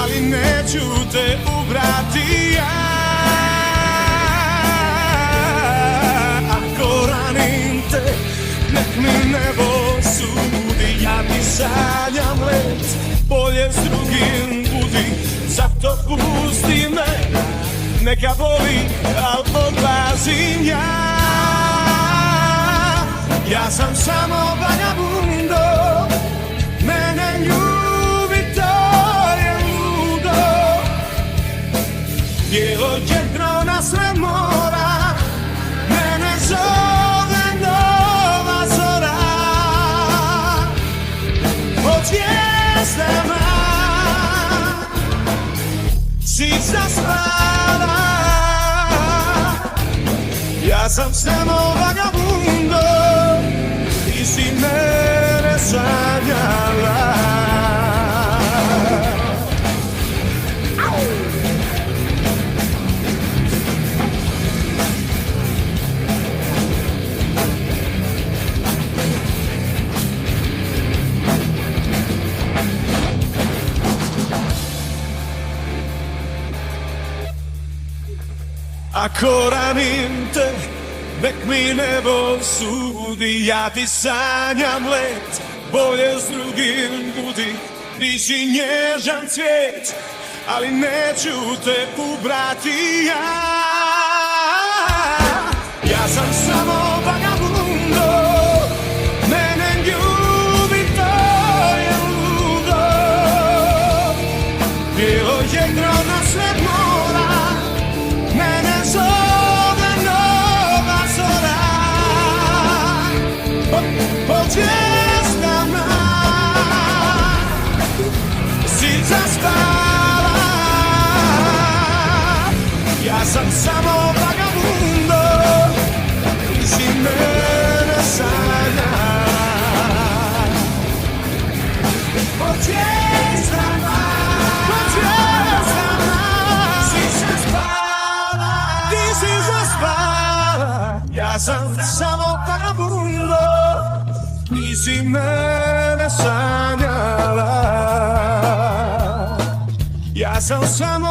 ali neću te ubrati ja. Ako ranim te, nek mi nebo sudi, ja ti sanjam let, bolje s drugim budi, zato pusti me, neka boli, al odlazim ja. Ja sam samo vagabundo, mene ljubi, to je ludo. Bijelo jedno na sve mora, mene zove nova zora. Pod zvijezdama si zaspala. Ja sam samo vagabundo, ti si mene sanjala. Ako ranim te, nek mi nebo sudi, ja ti sanjam let, bolje s drugim budi. Ti si nježan cvijet, ali neću te ubrati ja. Ja sam samo vagabundo, mene ljubi, to je ludo. Bijelo jedno na sve mora, mene zove nova zora. Pod zvijezdama si zaspala. Ja sam samo vagabundo, ti si mene sanjala. Pod zvijezdama si zaspala. Ti si zaspala. Ja sam samo vagabundo, ti si mene sanjala. Ja sam samo